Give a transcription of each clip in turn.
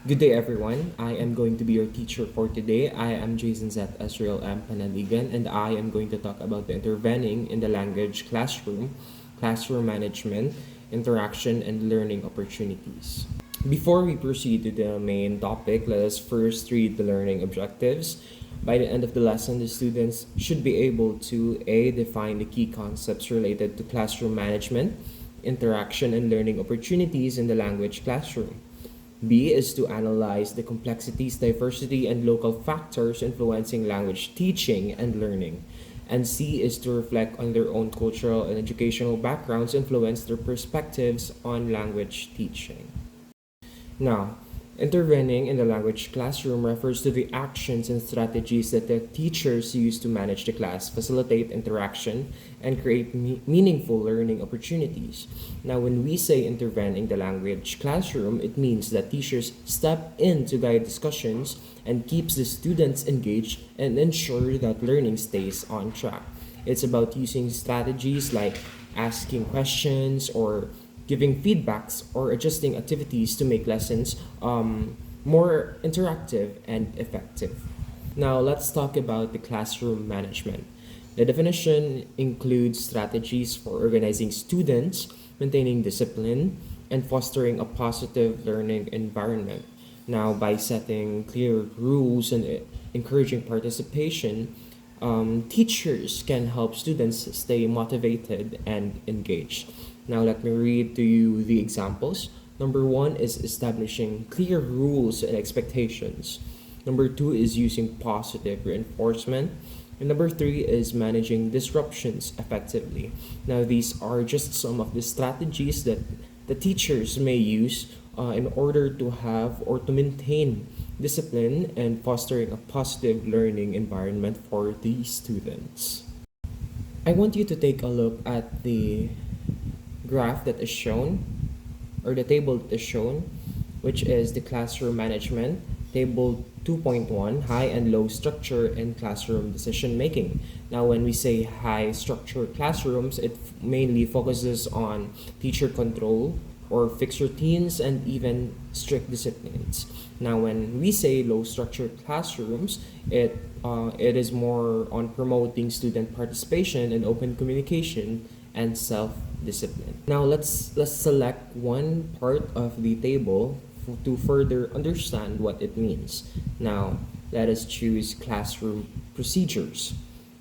Good day, everyone. I am going to be your teacher for today. I am Jason Z. Asriel M. Panaligan, and I am going to talk about the intervening in the language classroom management, interaction, and learning opportunities. Before we proceed to the main topic, let us first read the learning objectives. By the end of the lesson, the students should be able to A. Define the key concepts related to classroom management, interaction, and learning opportunities in the language classroom. B is to analyze the complexities, diversity, and local factors influencing language teaching and learning. And C is to reflect on their own cultural and educational backgrounds influence their perspectives on language teaching. Now, intervening in the language classroom refers to the actions and strategies that the teachers use to manage the class, facilitate interaction, and create meaningful learning opportunities. Now, when we say intervene in the language classroom, it means that teachers step in to guide discussions and keeps the students engaged and ensure that learning stays on track. It's about using strategies like asking questions or giving feedbacks or adjusting activities to make lessons more interactive and effective. Now, let's talk about the classroom management. The definition includes strategies for organizing students, maintaining discipline, and fostering a positive learning environment. Now, by setting clear rules and encouraging participation, teachers can help students stay motivated and engaged. Now, let me read to you the examples. Number one is establishing clear rules and expectations. Number two is using positive reinforcement. And number three is managing disruptions effectively. Now, these are just some of the strategies that the teachers may use in order to have or to maintain discipline and fostering a positive learning environment for the students. I want you to take a look at the graph that is shown or the table that is shown, which is the classroom management. Table 2.1, high and low structure in classroom decision making. Now, when we say high structure classrooms, it mainly focuses on teacher control or fixed routines and even strict disciplines. Now, when we say low structure classrooms, it is more on promoting student participation and open communication and self-discipline. Now, let's select one part of the table to further understand what it means. Now, let us choose classroom procedures.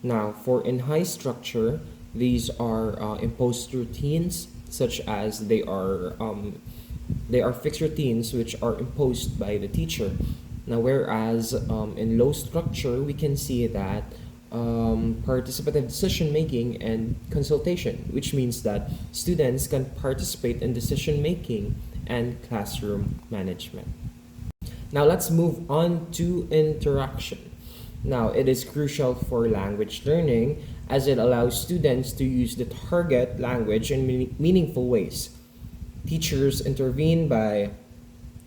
Now, for in high structure, these are imposed routines, such as they are fixed routines which are imposed by the teacher. Now, whereas in low structure, we can see that participative decision making and consultation, which means that students can participate in decision making and classroom management. Now, let's move on to interaction. Now, it is crucial for language learning as it allows students to use the target language in meaningful ways. Teachers intervene by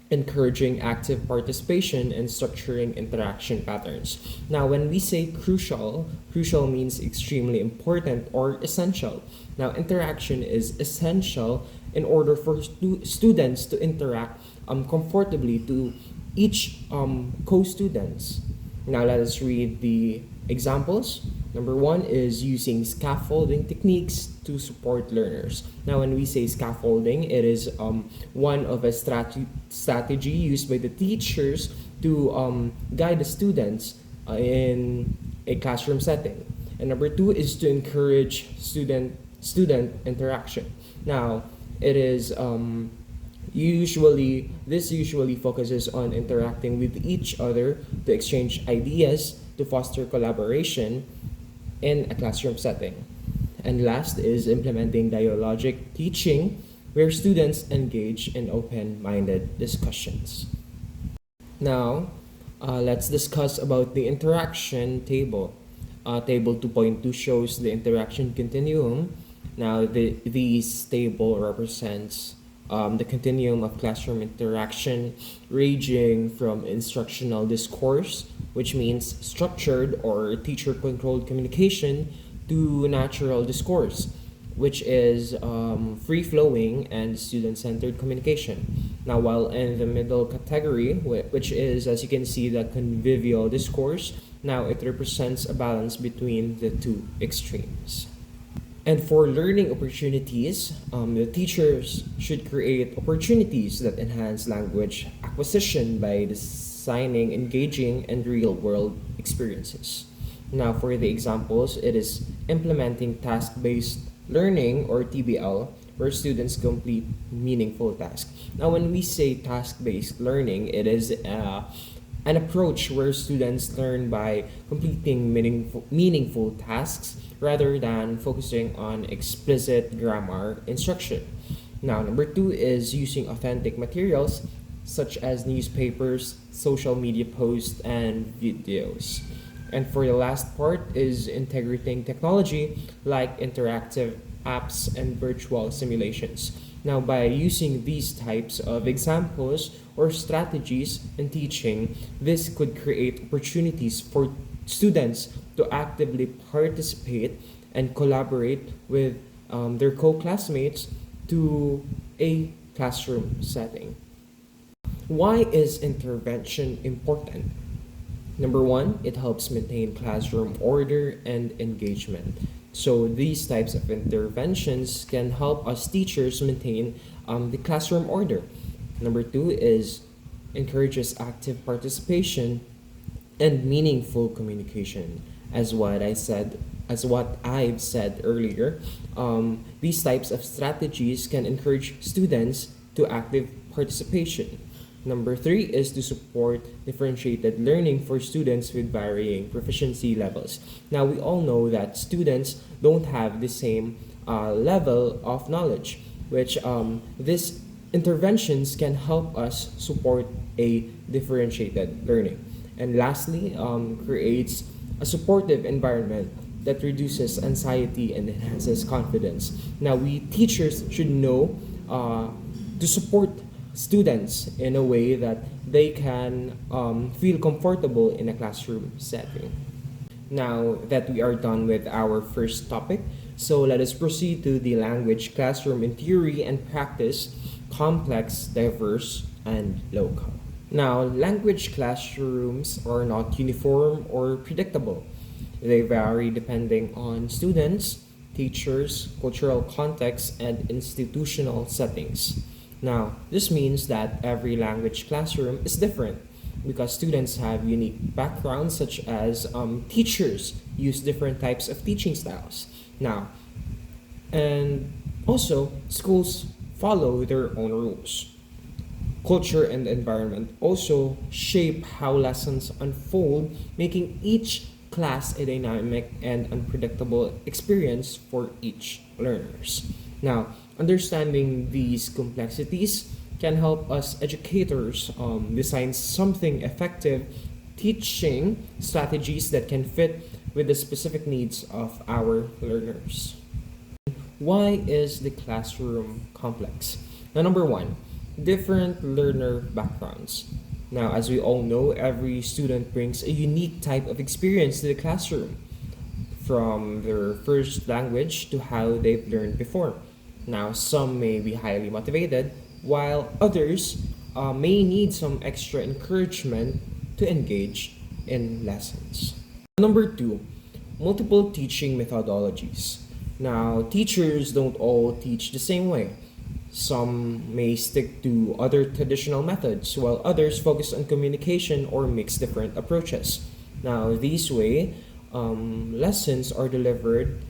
encouraging active participation and structuring interaction patterns. Now, when we say crucial means extremely important or essential. Now, interaction is essential in order for students to interact comfortably to each co-students. Now, let us read the examples. Number one is using scaffolding techniques to support learners. Now, when we say scaffolding, it is one of a strategy used by the teachers to guide the students in a classroom setting. And number two is to encourage student interaction. Now, it is usually focuses on interacting with each other to exchange ideas to foster collaboration in a classroom setting. And last is implementing dialogic teaching, where students engage in open-minded discussions. Now, let's discuss about the interaction table. Table 2.2 shows the interaction continuum. Now, this table represents the continuum of classroom interaction, ranging from instructional discourse, which means structured or teacher-controlled communication, to natural discourse, which is free flowing and student centered communication. Now, while in the middle category, which is, as you can see, the convivial discourse, now it represents a balance between the two extremes. And for learning opportunities, the teachers should create opportunities that enhance language acquisition by designing engaging and real world experiences. Now, for the examples, it is implementing task based learning or TBL, where students complete meaningful tasks. Now, when we say task based learning, it is an approach where students learn by completing meaningful tasks rather than focusing on explicit grammar instruction. Now, number two is using authentic materials such as newspapers, social media posts, and videos. And for the last part is integrating technology like interactive apps and virtual simulations. Now, by using these types of examples or strategies in teaching, this could create opportunities for students to actively participate and collaborate with their co classmates to a classroom setting. Why is intervention important? Number one, it helps maintain classroom order and engagement. So these types of interventions can help us teachers maintain the classroom order. Number two is encourages active participation and meaningful communication. As what I've said earlier, these types of strategies can encourage students to active participation. Number three is to support differentiated learning for students with varying proficiency levels. Now, we all know that students don't have the same level of knowledge, which these interventions can help us support a differentiated learning. And lastly, creates a supportive environment that reduces anxiety and enhances confidence. Now, we teachers should know to support students in a way that they can feel comfortable in a classroom setting. Now that we are done with our first topic, so let us proceed to the language classroom in theory and practice, complex, diverse, and local. Now, language classrooms are not uniform or predictable. They vary depending on students, teachers, cultural context, and institutional settings. Now, this means that every language classroom is different because students have unique backgrounds, such as teachers use different types of teaching styles. Now, and also, schools follow their own rules. Culture and environment also shape how lessons unfold, making each class a dynamic and unpredictable experience for each learners. Now, understanding these complexities can help us educators design something effective teaching strategies that can fit with the specific needs of our learners. Why is the classroom complex? Now, number one, different learner backgrounds. Now, as we all know, every student brings a unique type of experience to the classroom, from their first language to how they've learned before. Now, some may be highly motivated, while others may need some extra encouragement to engage in lessons. Number two, multiple teaching methodologies. Now, teachers don't all teach the same way. Some may stick to other traditional methods, while others focus on communication or mix different approaches. Now, this way, lessons are delivered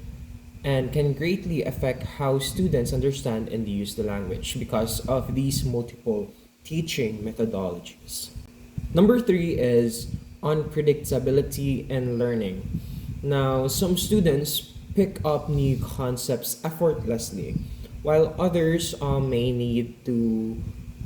and can greatly affect how students understand and use the language because of these multiple teaching methodologies. Number three is unpredictability in learning. Now, some students pick up new concepts effortlessly, while others may need to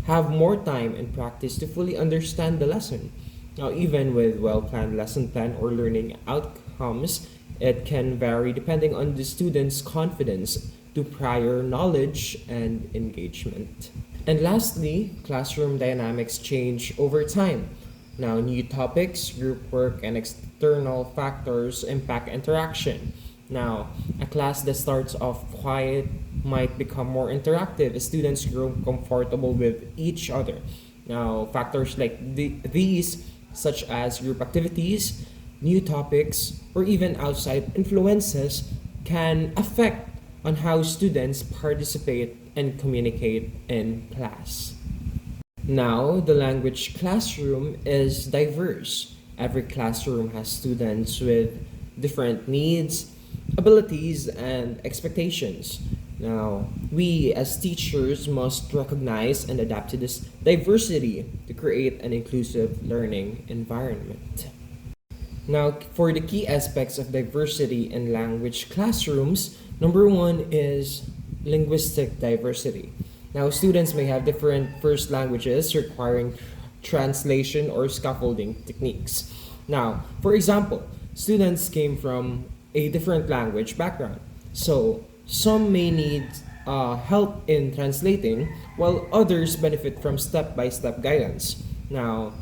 have more time and practice to fully understand the lesson. Now, even with well planned lesson plan or learning outcomes, it can vary depending on the student's confidence to prior knowledge and engagement. And lastly, classroom dynamics change over time. Now, new topics, group work, and external factors impact interaction. Now, a class that starts off quiet might become more interactive as students grow comfortable with each other. Now, factors like these, such as group activities, new topics, or even outside influences, can affect on how students participate and communicate in class. Now, the language classroom is diverse. Every classroom has students with different needs, abilities, and expectations. Now, we as teachers must recognize and adapt to this diversity to create an inclusive learning environment. Now, for the key aspects of diversity in language classrooms, number one is linguistic diversity. Now, students may have different first languages requiring translation or scaffolding techniques. Now, for example, students came from a different language background. So, some may need help in translating, while others benefit from step by step guidance. Now,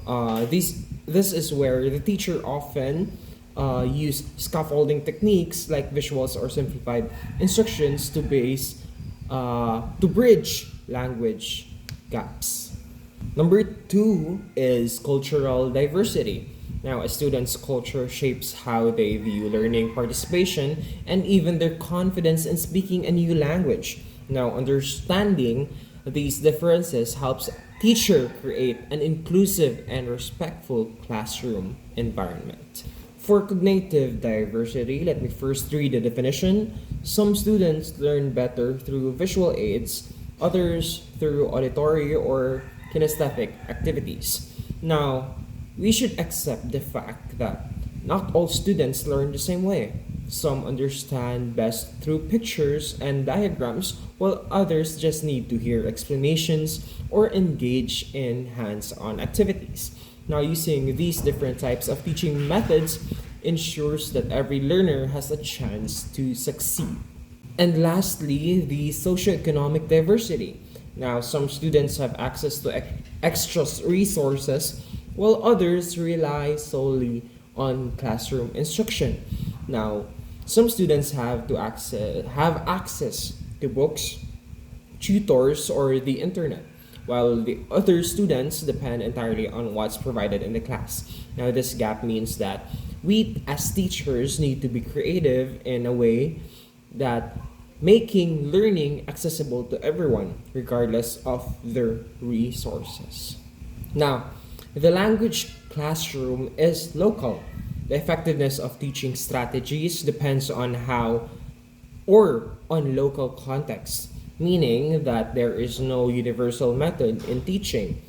this is where the teacher often use scaffolding techniques like visuals or simplified instructions to bridge language gaps. Number two is cultural diversity. Now, a student's culture shapes how they view learning, participation, and even their confidence in speaking a new language. Now, understanding these differences helps teacher create an inclusive and respectful classroom environment. For cognitive diversity, let me first read the definition. Some students learn better through visual aids, others through auditory or kinesthetic activities. Now, we should accept the fact that not all students learn the same way. Some understand best through pictures and diagrams, while others just need to hear explanations or engage in hands on activities. Now, using these different types of teaching methods ensures that every learner has a chance to succeed. And lastly, the socioeconomic diversity. Now, some students have access to extra resources, while others rely solely on classroom instruction. Now, some students have access to books, tutors, or the internet, while the other students depend entirely on what's provided in the class. Now, this gap means that we as teachers need to be creative in a way that making learning accessible to everyone regardless of their resources. Now, the language classroom is local. The effectiveness of teaching strategies depends on how or on local context, meaning that there is no universal method in teaching.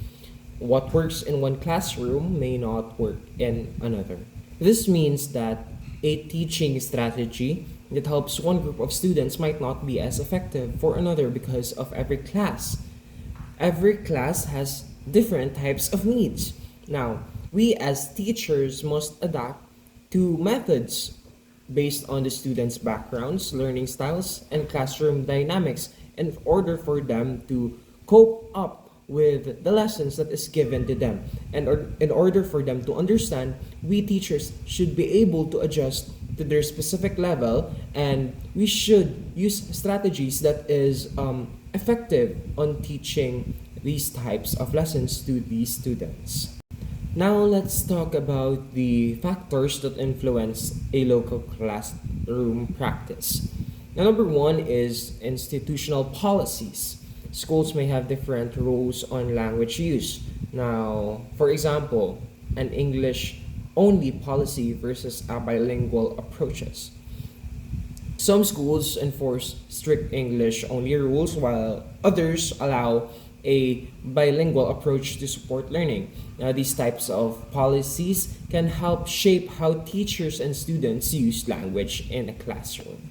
What works in one classroom may not work in another. This means that a teaching strategy that helps one group of students might not be as effective for another because of every class. Every class has different types of needs. Now, we as teachers must adapt to methods based on the students' backgrounds, learning styles, and classroom dynamics in order for them to cope up with the lessons that is given to them. And in order for them to understand, we teachers should be able to adjust to their specific level, and we should use strategies that is effective on teaching these types of lessons to these students. Now let's talk about the factors that influence a local classroom practice. Now, number one is institutional policies. Schools may have different rules on language use. Now, for example, an English only policy versus a bilingual approaches. Some schools enforce strict English only rules while others allow a bilingual approach to support learning. Now, these types of policies can help shape how teachers and students use language in a classroom.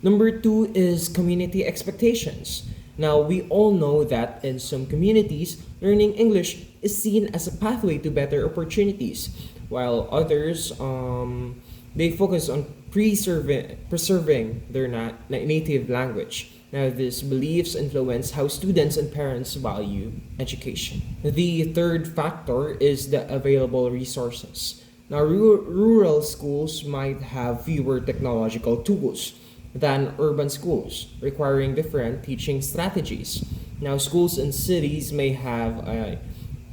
Number two is community expectations. Now, we all know that in some communities, learning English is seen as a pathway to better opportunities, while others they focus on preserving their native language. Now, these beliefs influence how students and parents value education. The third factor is the available resources. Now, rural schools might have fewer technological tools than urban schools, requiring different teaching strategies. Now, schools in cities may have,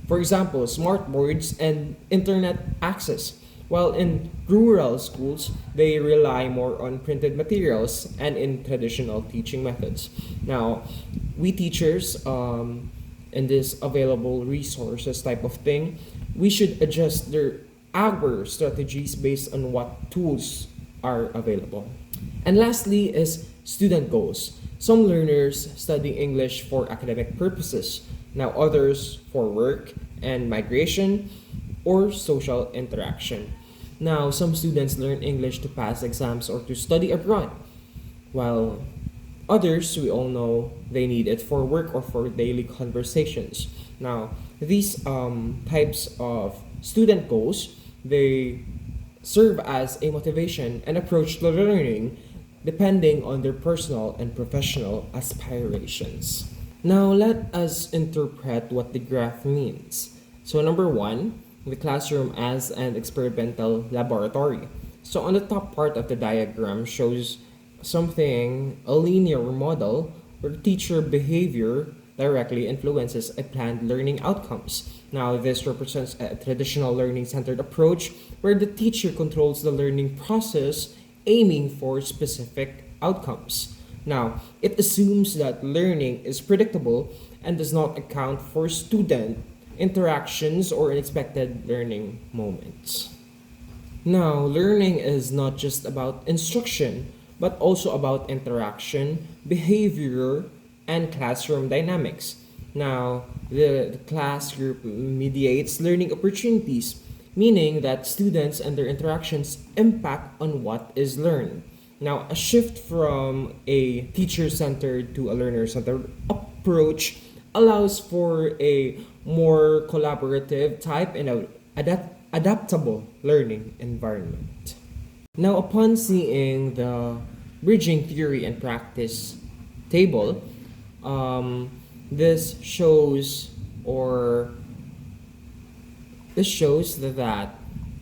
for example, smart boards and internet access, while in rural schools, they rely more on printed materials and in traditional teaching methods. Now, we teachers, in this available resources type of thing, we should adjust our strategies based on what tools are available. And lastly is student goals. Some learners study English for academic purposes, now others for work and migration or social interaction. Now, some students learn English to pass exams or to study abroad, while others, we all know, they need it for work or for daily conversations. Now, these types of student goals, they serve as a motivation and approach to learning depending on their personal and professional aspirations. Now, let us interpret what the graph means. So, number one, the classroom as an experimental laboratory. So, on the top part of the diagram shows a linear model where teacher behavior directly influences a planned learning outcomes. Now, this represents a traditional learning centered approach where the teacher controls the learning process, aiming for specific outcomes. Now, it assumes that learning is predictable and does not account for student interactions or unexpected learning moments. Now, learning is not just about instruction, but also about interaction, behavior, and classroom dynamics. Now, the class group mediates learning opportunities, meaning that students and their interactions impact on what is learned. Now, a shift from a teacher centered to a learner centered approach allows for a more collaborative type and adaptable learning environment. Now, upon seeing the bridging theory and practice table, this shows or this shows that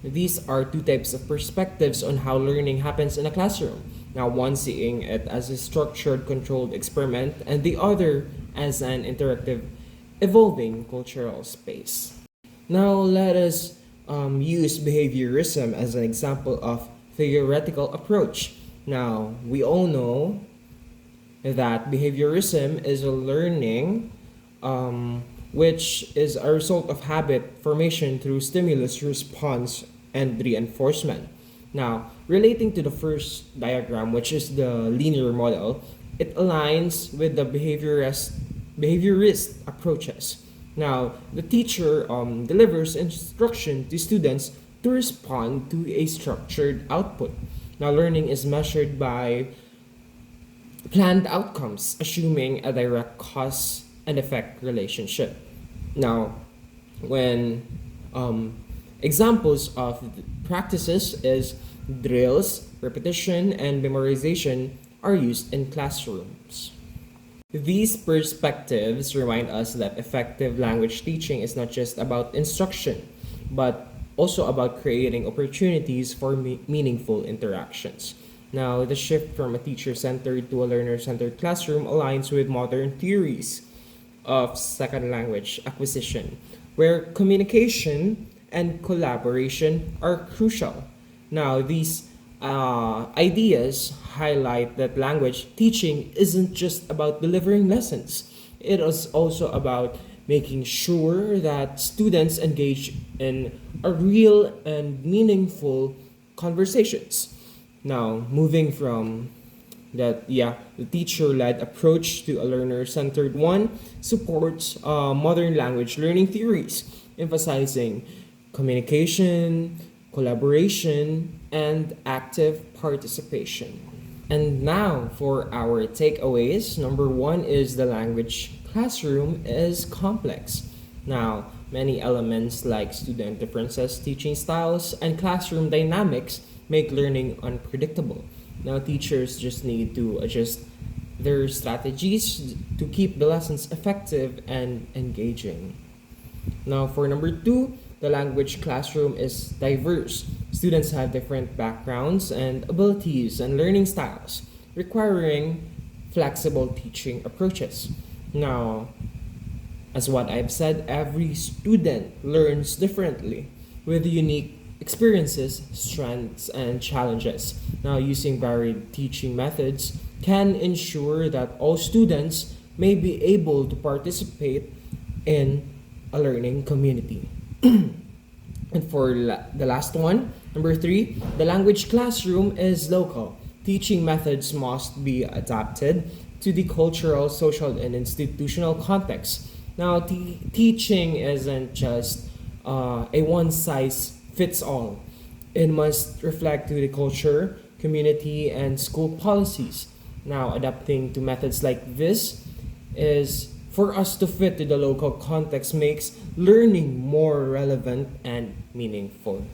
these are two types of perspectives on how learning happens in a classroom. Now, one seeing it as a structured, controlled experiment, and the other as an interactive, evolving cultural space. Now, let us use behaviorism as an example of theoretical approach. Now, we all know that behaviorism is a learning which is a result of habit formation through stimulus response and reinforcement. Now, relating to the first diagram, which is the linear model, it aligns with the behaviorist approaches. Now, the teacher delivers instruction to students to respond to a structured output. Now, learning is measured by planned outcomes, assuming a direct cause and effect relationship. Now, when examples of practices is drills, repetition, and memorization are used in classrooms. These perspectives remind us that effective language teaching is not just about instruction, but also about creating opportunities for meaningful interactions. Now, the shift from a teacher centered to a learner centered classroom aligns with modern theories of second language acquisition, where communication and collaboration are crucial. Now, these ideas highlight that language teaching isn't just about delivering lessons, it is also about making sure that students engage in a real and meaningful conversations. Now, moving from the teacher-led approach to a learner-centered one supports modern language learning theories, emphasizing communication, collaboration, and active participation. And now for our takeaways. Number one is the language classroom is complex. Now, many elements like student differences, teaching styles, and classroom dynamics make learning unpredictable. Now, teachers just need to adjust their strategies to keep the lessons effective and engaging. Now, for number two, the language classroom is diverse. Students have different backgrounds and abilities and learning styles, requiring flexible teaching approaches. Now, as what I've said, every student learns differently with unique experiences, strengths, and challenges. Now, using varied teaching methods can ensure that all students may be able to participate in a learning community. And for the last one, number three, the language classroom is local. Teaching methods must be adapted to the cultural, social, and institutional context. Now, teaching isn't just a one size fits all. It must reflect to the culture, community, and school policies. Now, adapting to methods like this is for us to fit to the local context makes learning more relevant and meaningful.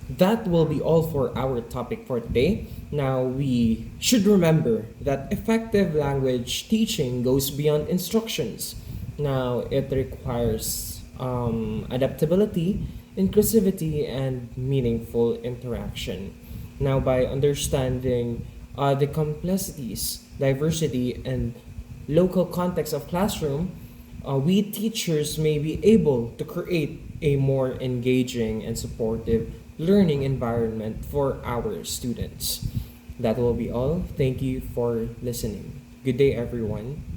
That will be all for our topic for today. Now, we should remember that effective language teaching goes beyond instructions. Now, it requires adaptability, inclusivity, and meaningful interaction. Now, by understanding the complexities, diversity, and local context of classroom, we teachers may be able to create a more engaging and supportive learning environment for our students. That will be all. Thank you for listening. Good day, everyone.